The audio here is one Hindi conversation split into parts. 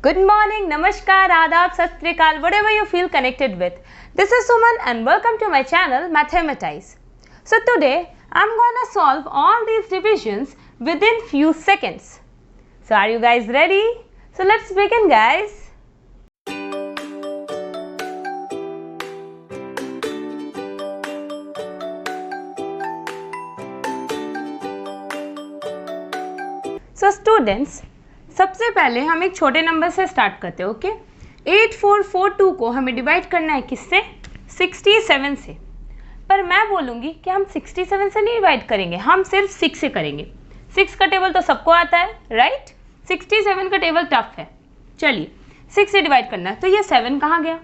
Good morning, Namaskar, Adab, Sat Sri Akal, whatever you feel connected with. This is Suman and welcome to my channel Mathematize. So today I'm gonna solve all these divisions within few seconds. So are you guys ready? So let's begin, guys. So students, सबसे पहले हम एक छोटे नंबर से स्टार्ट करते हैं. ओके 8442 को हमें डिवाइड करना है किससे? 67 से. पर मैं बोलूँगी कि हम 67 से नहीं डिवाइड करेंगे, हम सिर्फ 6 से करेंगे. 6 का टेबल तो सबको आता है, राइट? 67 का टेबल टफ है. चलिए 6 से डिवाइड करना है. तो ये 7 कहाँ गया?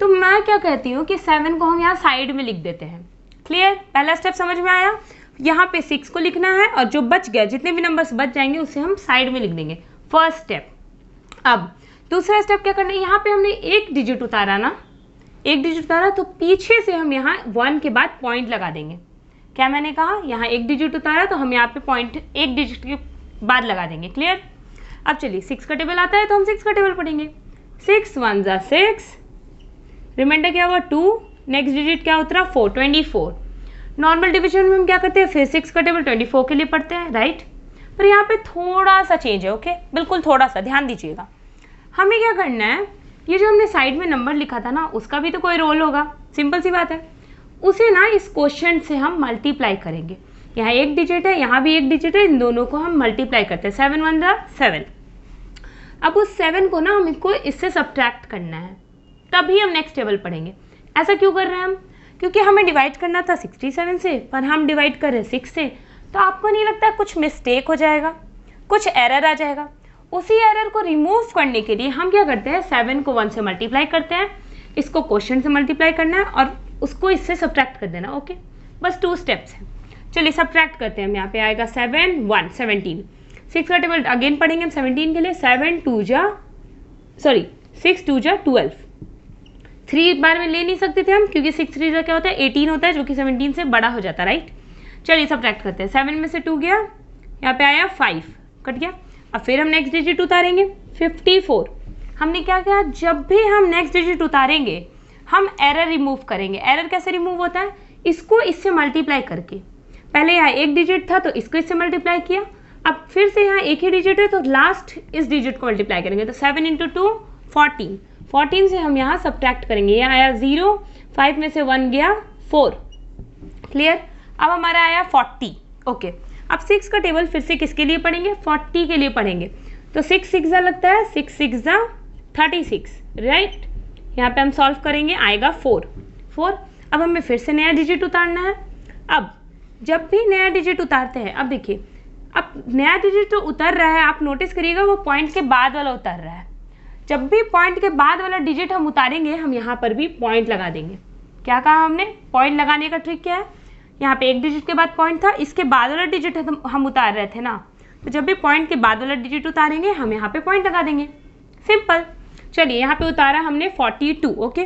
तो मैं क्या कहती हूँ कि 7 को हम यहाँ साइड में लिख देते हैं. क्लियर? पहला स्टेप समझ में आया? यहाँ पे 6 को लिखना है और जो बच गया, जितने भी नंबर्स बच जाएंगे उसे हम साइड में लिख देंगे. First step. अब दूसरा स्टेप क्या करना है? यहाँ पे हमने एक डिजिट उतारा ना, एक डिजिट उतारा तो पीछे से हम यहाँ 1 के बाद पॉइंट लगा देंगे. क्या मैंने कहा? यहाँ एक डिजिट उतारा तो हम यहाँ पे पॉइंट एक डिजिट के बाद लगा देंगे. क्लियर? अब चलिए 6 का टेबल आता है तो हम 6 का टेबल पढ़ेंगे. 6 1 जा 6, रिमाइंडर क्या हुआ 2, नेक्स्ट डिजिट क्या उतरा 4, 24. नॉर्मल डिविजन में हम क्या करते हैं? फिर 6 का टेबल 24 के लिए पढ़ते हैं, राइट? पर यहाँ पे थोड़ा सा चेंज है. ओके बिल्कुल थोड़ा सा ध्यान दीजिएगा. हमें क्या करना है, ये जो हमने साइड में नंबर लिखा था ना, उसका भी तो कोई रोल होगा. सिंपल सी बात है. उसे ना इस क्वोशिएंट से हम मल्टीप्लाई करेंगे. यहाँ एक डिजिट है, यहाँ भी एक डिजिट है, इन दोनों को हम मल्टीप्लाई करते हैं. 7 1 जा 7. अब उस 7 को ना हमको इससे सब्ट्रैक्ट करना है, तभी हम नेक्स्ट टेबल पढ़ेंगे. ऐसा क्यों कर रहे हैं हम? क्योंकि हमें डिवाइड करना था 67 से, पर हम डिवाइड कर रहे हैं 6 से. तो आपको नहीं लगता कुछ मिस्टेक हो जाएगा, कुछ एरर आ जाएगा? उसी एरर को रिमूव करने के लिए हम क्या करते हैं? 7 को 1 से मल्टीप्लाई करते हैं, इसको क्वोशिएंट से मल्टीप्लाई करना है और उसको इससे सब्ट्रैक्ट कर देना. ओके बस 2 स्टेप्स हैं. चलिए सब्ट्रैक्ट करते हैं हम. यहाँ पे आएगा 7 1 17. 6 का टेबल अगेन पढ़ेंगे हम 17 के लिए. 6 2 जा 12. 3 बार में ले नहीं सकते थे हम, क्योंकि 6 3 क्या होता है 18 होता है, जो कि 17 से बड़ा हो जाता है, राइट? चलिए सब्ट्रैक्ट करते हैं. 7 में से 2 गया, यहाँ पे आया 5, कट गया. अब फिर हम नेक्स्ट डिजिट उतारेंगे 54. हमने क्या किया? जब भी हम नेक्स्ट डिजिट उतारेंगे हम एरर रिमूव करेंगे. एरर कैसे रिमूव होता है? इसको इससे मल्टीप्लाई करके. पहले यहाँ एक डिजिट था तो इसको इससे मल्टीप्लाई किया. अब फिर से यहाँ एक ही डिजिट है तो लास्ट इस डिजिट को मल्टीप्लाई करेंगे. तो 7 × 2 14. 14 से हम यहाँ सब्ट्रैक्ट करेंगे. यहाँ आया 0, 5 में से 1 गया 4. क्लियर? अब हमारा आया 40. ओके अब 6 का टेबल फिर से किसके लिए पढ़ेंगे? 40 के लिए पढ़ेंगे. तो 6 6 जा लगता है, 6 6 जा 36, राइट? यहाँ पे हम सॉल्व करेंगे, आएगा 4. अब हमें फिर से नया डिजिट उतारना है. अब जब भी नया डिजिट उतारते हैं, अब देखिए अब नया डिजिट जो उतर रहा है आप नोटिस करिएगा वो पॉइंट के बाद वाला उतर रहा है. जब भी पॉइंट के बाद वाला डिजिट हम उतारेंगे हम यहाँ पर भी पॉइंट लगा देंगे. क्या कहा हमने? पॉइंट लगाने का ट्रिक क्या है? यहाँ पे एक डिजिट के बाद पॉइंट था, इसके बाद वाला डिजिट हम उतार रहे थे ना, तो जब भी पॉइंट के बाद वाला डिजिट उतारेंगे हम यहाँ पे पॉइंट लगा देंगे. सिंपल. चलिए यहाँ पे उतारा हमने 42. ओके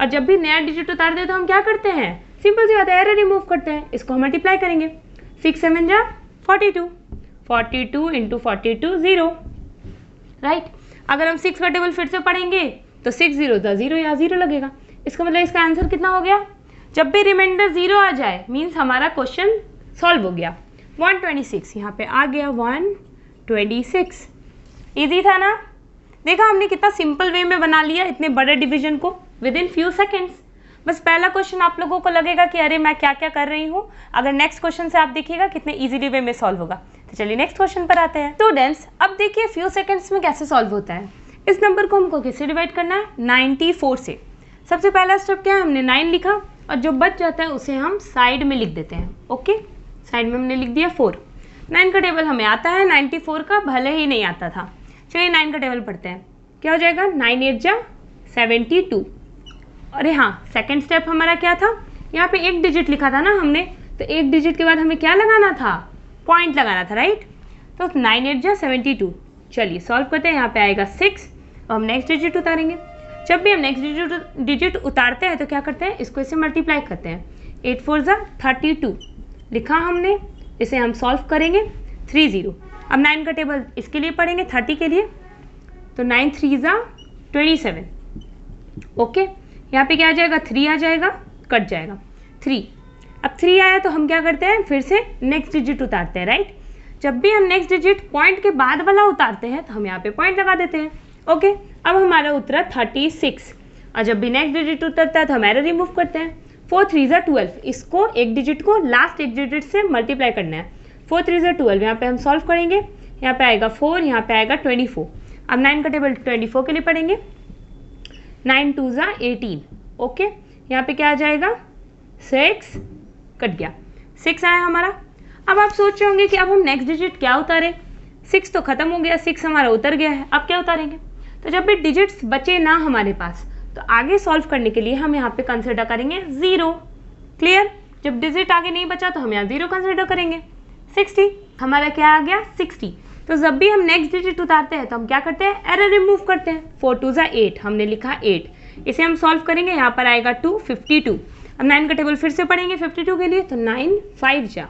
और जब भी नया डिजिट उतारते हैं तो हम क्या करते हैं? सिंपल सी बात है, एरर रिमूव करते हैं. इसको हम मल्टीप्लाई करेंगे. 6 7 जा 42. 42 × 42 0, राइट? अगर हम 6 का टेबल फिर से पढ़ेंगे तो 6 0 था 0, यहाँ 0 लगेगा. इसका मतलब इसका आंसर कितना हो गया? जब भी रिमाइंडर 0 आ जाए मीन्स हमारा क्वेश्चन सॉल्व हो गया. 126 यहाँ पे आ गया. 126. इजी था ना? देखा हमने कितना सिंपल वे में बना लिया इतने बड़े डिवीजन को विद इन फ्यू सेकेंड्स. बस पहला क्वेश्चन आप लोगों को लगेगा कि अरे मैं क्या क्या कर रही हूँ. अगर नेक्स्ट क्वेश्चन से आप देखिएगा कितने इजीली वे में सॉल्व होगा. तो चलिए नेक्स्ट क्वेश्चन पर आते हैं. स्टूडेंट्स अब देखिए फ्यू सेकेंड्स में कैसे सॉल्व होता है. इस नंबर को हमको किससे डिवाइड करना है? 94 से. सबसे पहला स्टेप क्या है? हमने 9 लिखा और जो बच जाता है उसे हम साइड में लिख देते हैं. ओके साइड में हमने लिख दिया 4. 9 का टेबल हमें आता है, 94 का भले ही नहीं आता था. चलिए 9 का टेबल पढ़ते हैं. क्या हो जाएगा? 9 8 जा 72. अरे हाँ सेकेंड स्टेप हमारा क्या था? यहाँ पे एक डिजिट लिखा था ना हमने, तो एक डिजिट के बाद हमें क्या लगाना था? पॉइंट लगाना था, राइट? तो 9 8 जा 72. चलिए सॉल्व करते हैं. यहाँ पे आएगा 6 और हम नेक्स्ट डिजिट उतारेंगे. जब भी हम नेक्स्ट डिजिट उतारते हैं तो क्या करते हैं? इसको इससे मल्टीप्लाई करते हैं. 8 4 जा 32 लिखा हमने, इसे हम सॉल्व करेंगे 30. अब 9 का टेबल इसके लिए पढ़ेंगे 30 के लिए. तो 9 3 ज़ा 27। ओके, यहाँ पे क्या आ जाएगा, 3 आ जाएगा, कट जाएगा 3। अब 3 आया तो हम क्या करते हैं, फिर से नेक्स्ट डिजिट उतारते हैं, राइट। जब भी हम नेक्स्ट डिजिट पॉइंट के बाद वाला उतारते हैं तो हम यहाँ पे पॉइंट लगा देते हैं। ओके, अब हमारा उतरा 36, और जब भी नेक्स्ट डिजिट उतरता है तो हम एरर रिमूव करते हैं। 4 3 ज़ा 12, इसको एक डिजिट को लास्ट एक डिजिट से मल्टीप्लाई करना है। 4 3 ज़ा 12, यहाँ पे हम सॉल्व करेंगे, यहाँ पे आएगा 4, यहाँ पे आएगा 24। अब 9 का टेबल 24 के लिए पढ़ेंगे। 9 2 ज़ा 18। ओके, यहाँ पे क्या आ जाएगा, 6, कट गया, 6 आया हमारा। अब आप सोच रहे होंगे कि अब हम नेक्स्ट डिजिट क्या उतारें, 6 तो खत्म हो गया, 6 हमारा उतर गया है, अब क्या उतारेंगे। तो जब भी डिजिट्स बचे ना हमारे पास, तो आगे सॉल्व करने के लिए हम यहाँ पे कंसिडर करेंगे 0। क्लियर, जब डिजिट आगे नहीं बचा तो हम यहाँ 0 कंसिडर करेंगे। 60 हमारा क्या आ गया, 60। तो जब भी हम नेक्स्ट डिजिट उतारते हैं तो हम क्या करते हैं, एरर रिमूव करते हैं। 4 2 ज़ा 8, हमने लिखा 8, इसे हम सॉल्व करेंगे, यहाँ पर आएगा 2 52। अब 9 का टेबल फिर से पढ़ेंगे 52 के लिए, तो 9 5 जा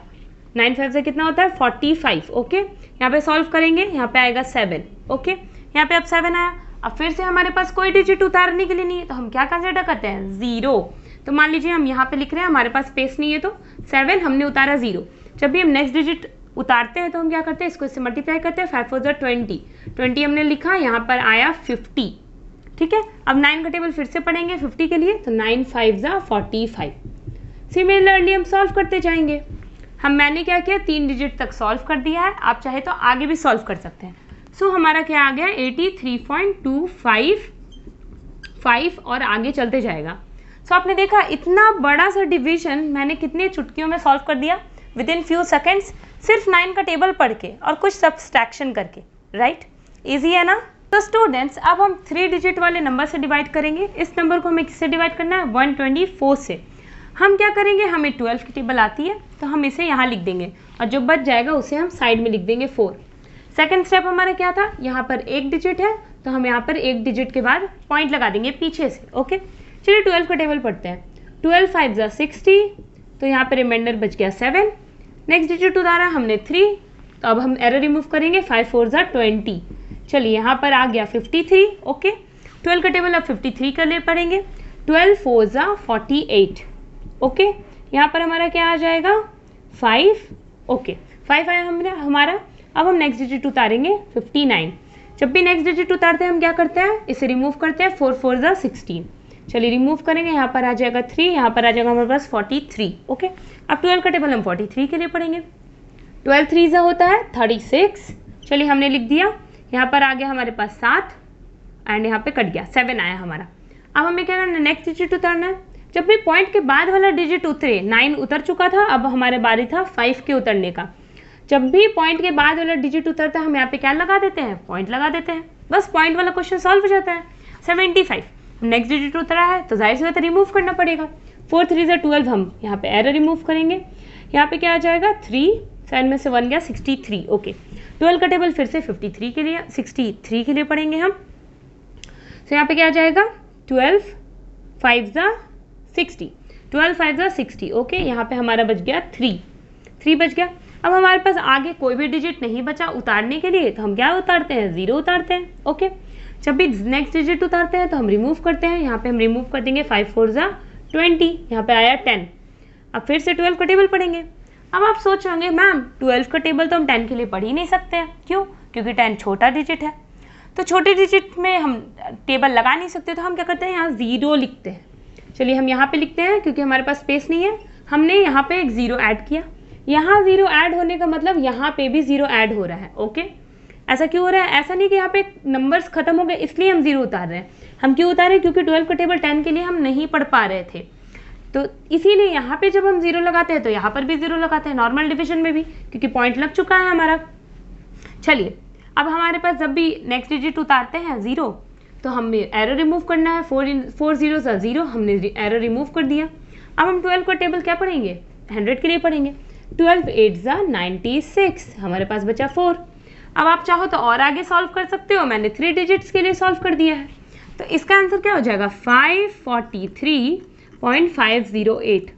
9 5 से कितना होता है, 45। ओके, यहाँ पे सॉल्व करेंगे, यहाँ पे आएगा 7। ओके, यहाँ पे अब 7 आया। अब फिर से हमारे पास कोई डिजिट उतारने के लिए नहीं है, तो हम क्या कंसिडर करते हैं, 0। तो मान लीजिए हम यहाँ पे लिख रहे हैं, हमारे पास स्पेस नहीं है, तो 7 हमने उतारा 0। जब भी हम नेक्स्ट डिजिट उतारते हैं तो हम क्या करते हैं, इसको इससे मल्टीप्लाई करते हैं। 5 4 ज़ा 20, 20 हमने लिखा, यहाँ पर आया 50। ठीक है, अब 9 का टेबल फिर से पढ़ेंगे 50 के लिए, तो 9 5 ज़ा 45। सिमिलरली हम सॉल्व करते जाएंगे। मैंने क्या किया, 3 डिजिट तक सॉल्व कर दिया है, आप चाहे तो आगे भी सॉल्व कर सकते हैं। सो हमारा क्या आ गया, 83.255 और आगे चलते जाएगा। सो आपने देखा इतना बड़ा सा डिवीजन मैंने कितने चुटकियों में सॉल्व कर दिया, विद इन फ्यू सेकेंड्स, सिर्फ 9 का टेबल पढ़ के और कुछ सब्सट्रैक्शन करके, राइट। ईजी है ना। तो स्टूडेंट्स, अब हम 3 डिजिट वाले नंबर से डिवाइड करेंगे। इस नंबर को हमें किससे डिवाइड करना है, 124 से। हम क्या करेंगे, हमें 12 की टेबल आती है, तो हम इसे यहाँ लिख देंगे, और जो बच जाएगा उसे हम साइड में लिख देंगे 4। सेकेंड स्टेप हमारा क्या था, यहाँ पर एक डिजिट है, तो हम यहाँ पर एक डिजिट के बाद पॉइंट लगा देंगे पीछे से। ओके, चलिए 12 का टेबल पढ़ते हैं। 12 5 ज़ा 60, तो यहाँ पर रिमाइंडर बच गया 7। नेक्स्ट डिजिट उतारा हमने 3, तो अब हम एरर रिमूव करेंगे। 5 4 ज़ा 20, चलिए यहाँ पर आ गया 53। ओके, 12 का टेबल अब 53 का लिए पढ़ेंगे। 12 4 ज़ा 48। ओके, यहाँ पर हमारा क्या आ जाएगा, 5। ओके, 5 आया हमारा। अब हम नेक्स्ट डिजिट उतारेंगे 59। जब भी नेक्स्ट डिजिट उतारते हैं हम क्या करते हैं, इसे रिमूव करते हैं। 4 4 ज़ा 16, चलिए रिमूव करेंगे, यहाँ पर आ जाएगा 3, यहाँ पर आ जाएगा हमारे पास 43। ओके, अब 12 का टेबल हम 43 के लिए पढ़ेंगे। 12 3 ज़ा होता है 36, चलिए हमने लिख दिया, यहाँ पर आ गया हमारे पास 7, एंड यहाँ पे कट गया 7 आया हमारा। अब हमें क्या करना है, नेक्स्ट डिजिट उतारना है। जब भी पॉइंट के बाद वाला डिजिट उतरे, 9 उतर चुका था, अब हमारे बारी था 5 के उतरने का। जब भी पॉइंट के बाद वाला डिजिट उतरता है हम यहाँ पे क्या लगा देते हैं, पॉइंट लगा देते हैं, बस पॉइंट वाला क्वेश्चन सॉल्व हो जाता है। 75 नेक्स्ट डिजिट उतरा है, तो जाहिर सी बात है रिमूव करना पड़ेगा। 4 3 ज़ा 12, हम यहाँ पे एरर रिमूव करेंगे, यहाँ पे क्या आ जाएगा 3, 7 में से 1 गया 63। ओके, 12 का टेबल फिर से 63 के लिए पढ़ेंगे हम। तो यहाँ पे क्या आ जाएगा 12 5 ज़ा 60, 12 5 ज़ा 60। ओके, यहाँ पे हमारा बच गया 3 बच गया। अब हमारे पास आगे कोई भी डिजिट नहीं बचा उतारने के लिए, तो हम क्या उतारते हैं, 0 उतारते हैं। ओके, जब भी नेक्स्ट डिजिट उतारते हैं तो हम रिमूव करते हैं, यहाँ पे हम रिमूव कर देंगे। 5 4 ज़ा 20, यहाँ पे आया 10। अब फिर से 12 का टेबल पढ़ेंगे। अब आप सोच रहे होंगे, मैम 12 का टेबल तो हम 10 के लिए पढ़ ही नहीं सकते हैं, क्यों, क्योंकि 10 छोटा डिजिट है, तो छोटे डिजिट में हम टेबल लगा नहीं सकते, तो हम क्या करते हैं, यहाँ 0 लिखते हैं। चलिए हम यहाँ पे लिखते हैं, क्योंकि हमारे पास स्पेस नहीं है, हमने यहाँ पे एक 0 ऐड किया। यहाँ 0 ऐड होने का मतलब यहाँ पे भी 0 ऐड हो रहा है। ओके, ऐसा क्यों हो रहा है, ऐसा नहीं कि यहाँ पे नंबर्स खत्म हो गए इसलिए हम 0 उतार रहे हैं। हम क्यों उतार रहे हैं, क्योंकि 12 का टेबल 10 के लिए हम नहीं पढ़ पा रहे थे, तो इसीलिए यहाँ पे जब हम 0 लगाते हैं तो यहाँ पर भी 0 लगाते हैं, नॉर्मल डिविजन में भी, क्योंकि पॉइंट लग चुका है हमारा। चलिए, अब हमारे पास जब भी नेक्स्ट डिजिट उतारते हैं 0, तो हमें एरर रिमूव करना है। 4 0 ज़ा 0, हमने एरर रिमूव कर दिया। अब हम 12 का टेबल क्या पढ़ेंगे, 100 के लिए पढ़ेंगे। 12 8 ज़ा 96, हमारे पास बचा 4। अब आप चाहो तो और आगे सॉल्व कर सकते हो, मैंने 3 डिजिट्स के लिए सॉल्व कर दिया है, तो इसका आंसर क्या हो जाएगा 543.508।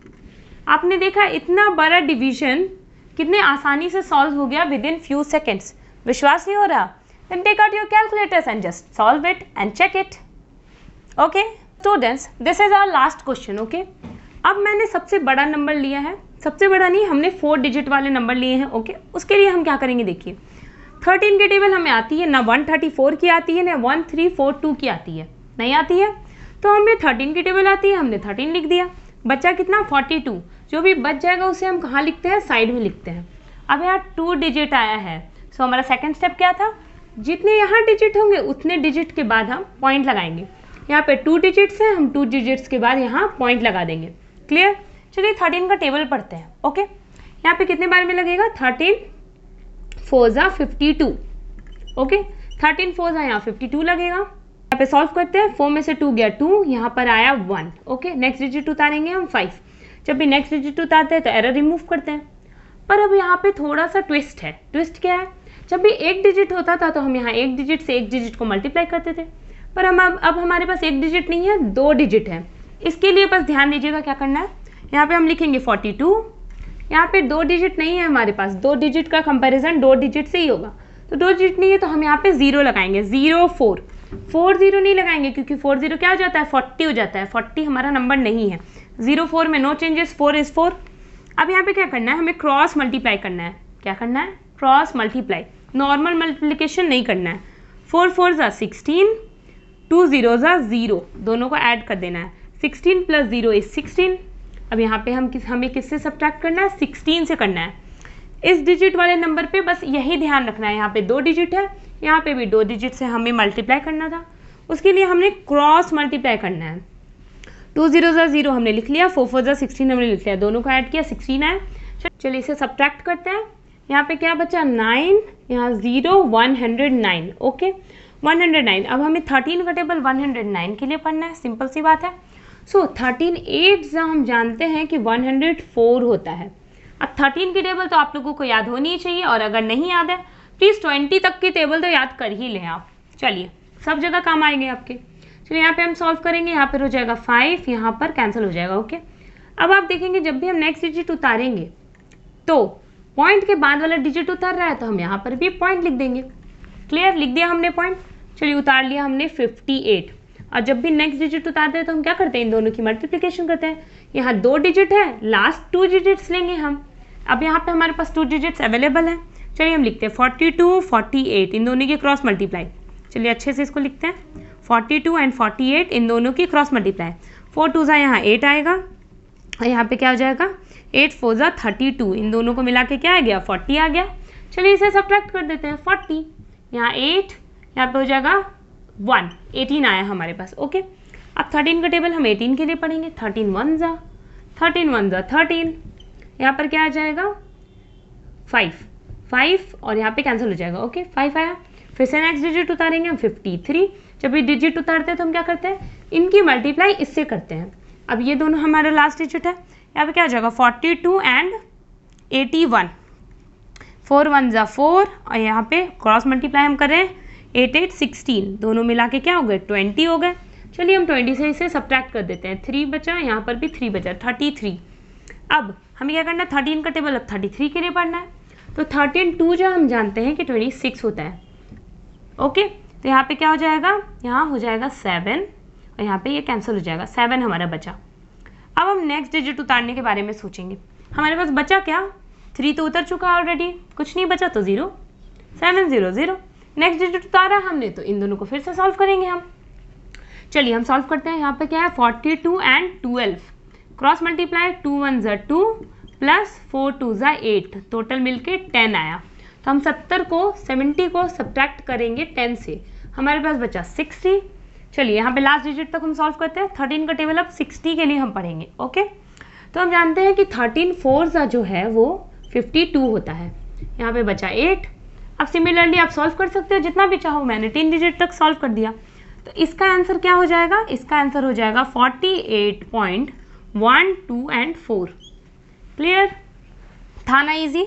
आपने देखा इतना बड़ा डिवीजन कितने आसानी से सॉल्व हो गया विद इन फ्यू सेकेंड्स। विश्वास नहीं हो रहा, then take out your calculators and just solve it and check it. Okay students, this is our last question. Okay, अब मैंने सबसे बड़ा नंबर लिया है, सबसे बड़ा नहीं, हमने 4 डिजिट वाले नंबर लिए हैं. ओके, उसके लिए हम क्या करेंगे, देखिए 13 की टेबल हमें आती है ना, 134 की आती है ना 1342 की आती है, नहीं आती है. तो हमें 13 की टेबल आती है, हमने 13 लिख दिया. बचा कितना, 42. जो भी बच जाएगा उसे हम कहाँ लिखते हैं, साइड में लिखते हैं. अब यहाँ 2 डिजिट आया है, सो हमारा सेकंड स्टेप क्या था, जितने यहाँ डिजिट होंगे उतने डिजिट के बाद हम पॉइंट लगाएंगे. यहाँ पे 2 डिजिट्स हैं, हम 2 डिजिट्स के बाद यहाँ पॉइंट लगा देंगे. क्लियर. चलिए 13 का टेबल पढ़ते हैं. ओके, यहाँ पे कितने बार में लगेगा, 13 4 52. ओके, 13 4 यहाँ 52 लगेगा. यहाँ पे सॉल्व करते हैं, 4 में से 2 गया 2, यहाँ पर आया 1. ओके, नेक्स्ट डिजिट उतारेंगे हम 5. जब भी नेक्स्ट डिजिट उतारते हैं तो एरर रिमूव करते हैं. पर अब यहाँ पे थोड़ा सा ट्विस्ट है. ट्विस्ट क्या है, जब भी एक डिजिट होता था तो हम यहाँ एक डिजिट से एक डिजिट को मल्टीप्लाई करते थे. पर हम अब हमारे पास एक डिजिट नहीं है, 2 डिजिट है. इसके लिए बस ध्यान दीजिएगा क्या करना है. यहाँ पे हम लिखेंगे 42. यहाँ पे 2 डिजिट नहीं है हमारे पास, 2 डिजिट का कंपैरिजन 2 डिजिट से ही होगा. तो 2 डिजिट नहीं है तो हम यहाँ पे 0 लगाएंगे, 0 4. 4 0 नहीं लगाएंगे क्योंकि 4 0 क्या हो जाता है, 40 हो जाता है. 40 हमारा नंबर नहीं है. 0 4 में नो चेंजेस, 4 इज 4. अब यहाँ पे क्या करना है, हमें क्रॉस मल्टीप्लाई करना है. क्या करना है, क्रॉस मल्टीप्लाई, नॉर्मल मल्टीप्लिकेशन नहीं करना है. 4 4 16, 2 0 0, दोनों को ऐड कर देना है. 16 + 0 इज 16. अब यहाँ पे हमें किससे सब्ट्रैक्ट करना है, 16 से करना है. इस डिजिट वाले नंबर पे बस यही ध्यान रखना है, यहाँ पे 2 डिजिट है, यहाँ पे भी 2 डिजिट से हमें मल्टीप्लाई करना था. उसके लिए हमने क्रॉस मल्टीप्लाई करना है. 2 0 0 हमने लिख लिया, 4 4 16 हमने लिख लिया, दोनों को ऐड किया, 16 आया. चलिए इसे सब्ट्रैक्ट करते हैं. यहाँ पे क्या बचा, 9, यहाँ 0 109. ओके, 109. अब हमें 13 का टेबल 109 के लिए पढ़ना है, सिंपल सी बात है. सो 13 8 हम जानते हैं कि 104 होता है. अब 13 की टेबल तो आप लोगों को याद होनी ही चाहिए, और अगर नहीं याद है प्लीज़ 20 तक की टेबल तो याद कर ही लें आप. चलिए सब जगह काम आएंगे आपके. चलिए यहाँ पे हम सॉल्व करेंगे, यहाँ पर हो जाएगा 5, यहाँ पर कैंसिल हो जाएगा. ओके, अब आप देखेंगे जब भी हम नेक्स्ट डिजिट उतारेंगे तो पॉइंट के बाद वाला डिजिट उतार रहा है तो हम यहाँ पर भी पॉइंट लिख देंगे. क्लियर, लिख दिया हमने पॉइंट. चलिए उतार लिया हमने 58. और जब भी नेक्स्ट डिजिट उतारते हैं तो हम क्या करते हैं, इन दोनों की मल्टीप्लिकेशन करते हैं. यहाँ 2 डिजिट है, लास्ट 2 डिजिट्स लेंगे हम. अब यहाँ पे हमारे पास 2 डिजिट्स अवेलेबल हैं. चलिए हम लिखते हैं 42 48, इन दोनों की क्रॉस मल्टीप्लाई. चलिए अच्छे से इसको लिखते हैं, 42 एंड 48 इन दोनों की क्रॉस मल्टीप्लाई. 4 2 यहाँ 8 आएगा, और यहाँ पे क्या हो जाएगा, 8 4 32, इन दोनों को मिला के क्या आ गया, 40 आ गया. चलिए इसे सब्ट्रैक्ट कर देते हैं. 40 यहाँ 8, यहाँ पे हो जाएगा 1, 18 आया हमारे पास. ओके, अब 13 का टेबल हम 18 के लिए पढ़ेंगे. 13 1 13, यहाँ पर क्या आ जाएगा 5 और यहाँ पे कैंसिल हो जाएगा. ओके, 5 आया. फिर से नेक्स्ट डिजिट उतारेंगे हम 53. जब भी डिजिट उतारते हैं तो हम क्या करते हैं, इनकी मल्टीप्लाई इससे करते हैं. अब ये दोनों हमारा लास्ट डिजिट है. यहाँ पे क्या आ जाएगा 42 एंड 81, 4 1 4, और यहाँ पे क्रॉस मल्टीप्लाई हम कर रहे हैं 8 8 16, दोनों मिला के क्या हो गए, 20 हो गए. चलिए हम 20 से इसे सब्ट्रैक्ट कर देते हैं. 3 बचा, यहाँ पर भी 3 बचा, 33. अब हमें क्या करना है, 13 का टेबल अब 33 के लिए पढ़ना है. तो 13 2 जो हम जानते हैं कि 26 होता है. ओके, तो यहाँ पे क्या हो जाएगा, यहाँ हो जाएगा 7, और यहाँ पे ये कैंसिल हो जाएगा, 7 हमारा बचा. अब हम नेक्स्ट डिजिट उतारने के बारे में सोचेंगे. हमारे पास बचा क्या, 3 तो उतर चुका ऑलरेडी, कुछ नहीं बचा तो 0, 7 0 0. नेक्स्ट डिजिट उतारा हमने तो इन दोनों को फिर से सॉल्व करेंगे हम. चलिए हम सॉल्व करते हैं. यहाँ पे क्या है, 42 and 12, cross multiply 2 1 2 plus 4 2 8, total मिलके 10 आया. तो हम 70 को सब्ट्रैक्ट करेंगे 10 से, हमारे पास बचा 60. चलिए यहाँ पे लास्ट डिजिट तक हम सॉल्व करते हैं. 13 का टेबल अब 60 के लिए हम पढ़ेंगे. ओके, तो हम जानते हैं कि 13 4 जो है वो 52 होता है. यहाँ पे बचा 8. अब सिमिलरली आप सॉल्व कर सकते हो जितना भी चाहो, मैंने 3 डिजिट तक सॉल्व कर दिया. तो इसका आंसर क्या हो जाएगा, इसका आंसर हो जाएगा 48.1 2 एंड 4. क्लियर था ना, इजी.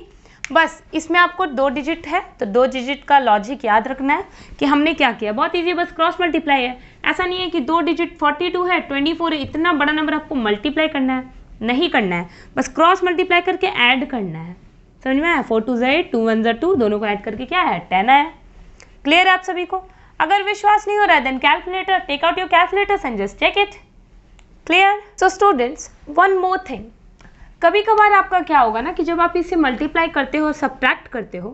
बस इसमें आपको 2 डिजिट है तो 2 डिजिट का लॉजिक याद रखना है कि हमने क्या किया. बहुत इजी, बस क्रॉस मल्टीप्लाई है. ऐसा नहीं है कि 2 डिजिट 42 है 24 है, इतना बड़ा नंबर आपको मल्टीप्लाई करना है, नहीं करना है. बस क्रॉस मल्टीप्लाई करके ऐड करना है. समझ में आया, 4 2 8, 2 1 2, दोनों को ऐड करके क्या है 10 आया. क्लियर है आप सभी को? अगर विश्वास नहीं हो रहा है then calculator, take out your calculators and just check it. Clear? So students, one more thing, कभी कभार आपका क्या होगा ना कि जब आप इसे मल्टीप्लाई करते हो, सब्ट्रैक्ट करते हो,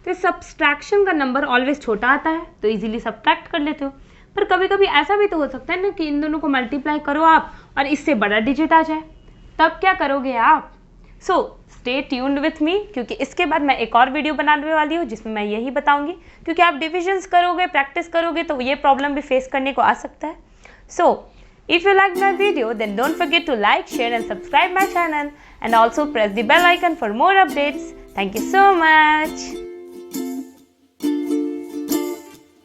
तो सब्सट्रैक्शन का नंबर ऑलवेज छोटा आता है, तो इजीली सब्ट्रैक्ट कर लेते हो। पर कभी कभी ऐसा भी तो हो सकता है ना कि इन दोनों को मल्टीप्लाई करो आप और इससे बड़ा डिजिट आ जाए, तब क्या करोगे आप? So stay tuned with me, क्योंकि इसके बाद मैं एक और वीडियो बनाने वाली हूँ जिसमें मैं यही बताऊंगी, क्योंकि आप डिविजन्स करोगे, प्रैक्टिस करोगे तो ये प्रॉब्लम भी फेस करने को आ सकता है। सो if you liked my video, then don't forget to like, share and subscribe my channel and also press the bell icon for more updates. Thank you so much.